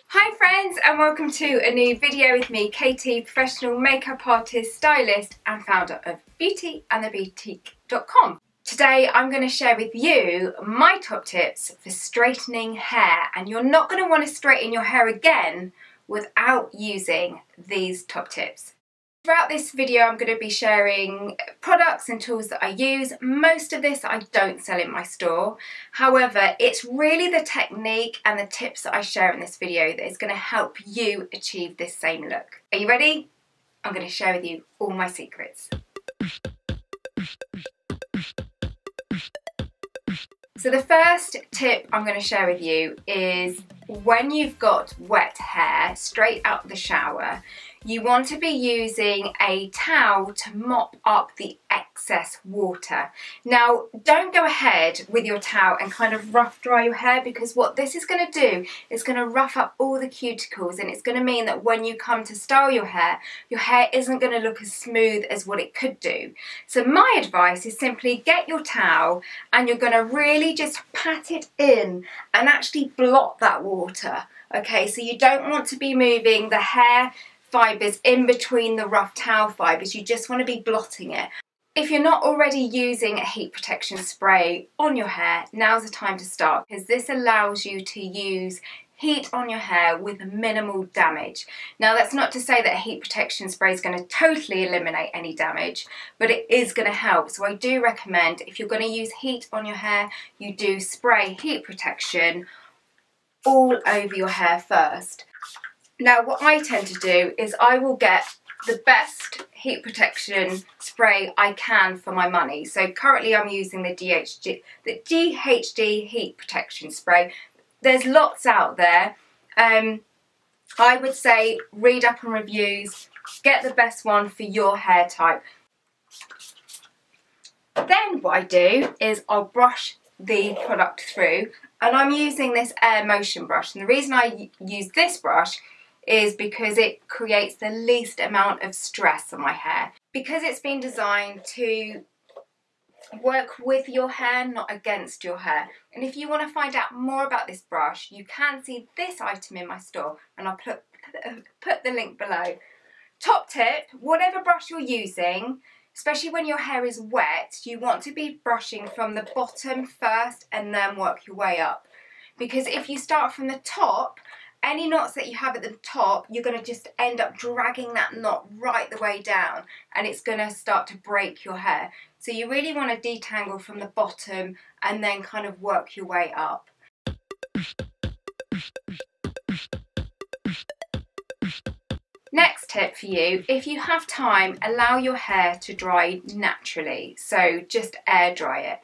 Hi friends, and welcome to a new video with me, Katie, professional makeup artist, stylist and founder of beautyandtheboutique.com. Today I'm going to share with you my top tips for straightening hair, and you're not going to want to straighten your hair again without using these top tips. Throughout this video I'm going to be sharing products and tools that I use. Most of this I don't sell in my store. However, it's really the technique and the tips that I share in this video that is going to help you achieve this same look. Are you ready? I'm going to share with you all my secrets. So the first tip I'm going to share with you is when you've got wet hair straight out of the shower, you want to be using a towel to mop up the excess water. Now, don't go ahead with your towel and kind of rough dry your hair, because what this is going to do is going to rough up all the cuticles, and it's going to mean that when you come to style your hair isn't going to look as smooth as what it could do. So my advice is simply get your towel and you're going to really just pat it in and actually blot that water. Okay, so you don't want to be moving the hair fibres in between the rough towel fibres, you just want to be blotting it. If you're not already using a heat protection spray on your hair, now's the time to start, because this allows you to use heat on your hair with minimal damage. Now, that's not to say that a heat protection spray is going to totally eliminate any damage, but it is going to help. So I do recommend, if you're going to use heat on your hair, you do spray heat protection all over your hair first. Now, what I tend to do is I will get the best heat protection spray I can for my money. So currently I'm using the GHD heat protection spray. There's lots out there. I would say read up on reviews, get the best one for your hair type. Then what I do is I'll brush the product through, and I'm using this air motion brush, and the reason I use this brush is because it creates the least amount of stress on my hair. Because it's been designed to work with your hair, not against your hair. And if you want to find out more about this brush, you can see this item in my store, and I'll put the link below. Top tip, whatever brush you're using, especially when your hair is wet, you want to be brushing from the bottom first and then work your way up. Because if you start from the top, any knots that you have at the top, you're going to just end up dragging that knot right the way down, and it's going to start to break your hair. So you really want to detangle from the bottom and then kind of work your way up. Next tip for you, if you have time, allow your hair to dry naturally. So just air dry it.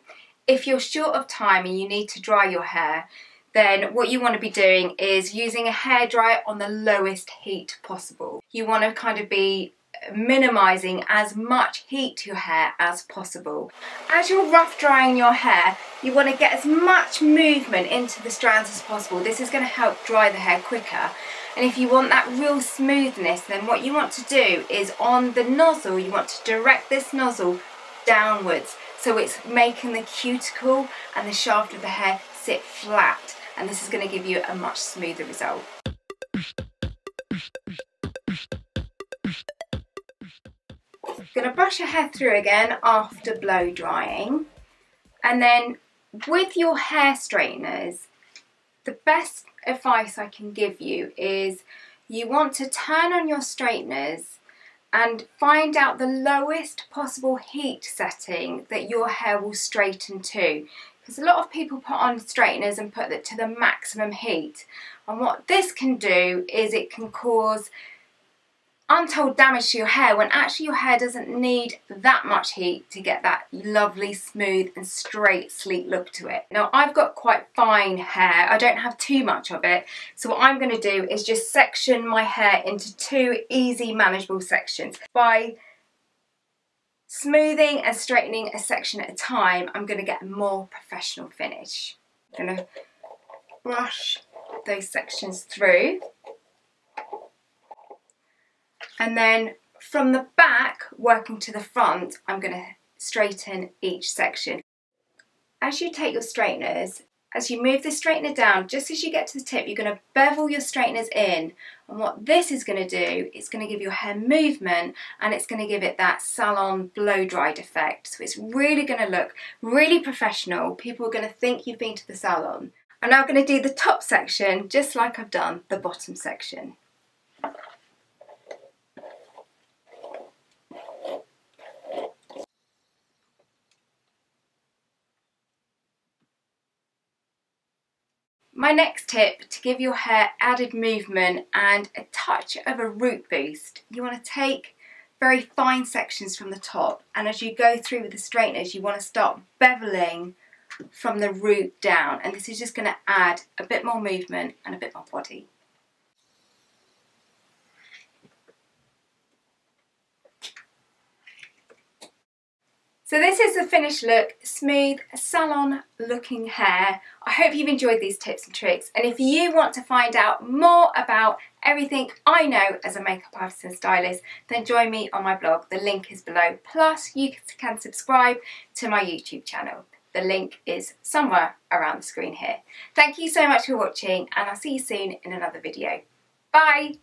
If you're short of time and you need to dry your hair, then what you want to be doing is using a hairdryer on the lowest heat possible. You want to kind of be minimising as much heat to your hair as possible. As you're rough drying your hair, you want to get as much movement into the strands as possible. This is going to help dry the hair quicker. And if you want that real smoothness, then what you want to do is on the nozzle, you want to direct this nozzle downwards, so it's making the cuticle and the shaft of the hair sit flat. And this is going to give you a much smoother result. I'm going to brush your hair through again after blow drying, and then with your hair straighteners, the best advice I can give you is you want to turn on your straighteners and find out the lowest possible heat setting that your hair will straighten to. Because a lot of people put on straighteners and put it to the maximum heat, and what this can do is it can cause untold damage to your hair, when actually your hair doesn't need that much heat to get that lovely, smooth and straight, sleek look to it. Now, I've got quite fine hair, I don't have too much of it, so what I'm going to do is just section my hair into two easy, manageable sections. By smoothing and straightening a section at a time, I'm going to get a more professional finish. I'm going to brush those sections through, and then from the back working to the front, I'm going to straighten each section. as you take your straighteners, as you move the straightener down, just as you get to the tip, you're going to bevel your straighteners in. And what this is going to do, it's going to give your hair movement, and it's going to give it that salon blow-dried effect. So it's really going to look really professional. People are going to think you've been to the salon. I'm now going to do the top section just like I've done the bottom section. My next tip, to give your hair added movement and a touch of a root boost, you want to take very fine sections from the top, and as you go through with the straighteners, you want to start beveling from the root down, and this is just going to add a bit more movement and a bit more body. So this is the finished look, smooth, salon looking hair. I hope you've enjoyed these tips and tricks, and if you want to find out more about everything I know as a makeup artist and stylist, then join me on my blog. The link is below. Plus you can subscribe to my YouTube channel. The link is somewhere around the screen here. Thank you so much for watching, and I'll see you soon in another video. Bye!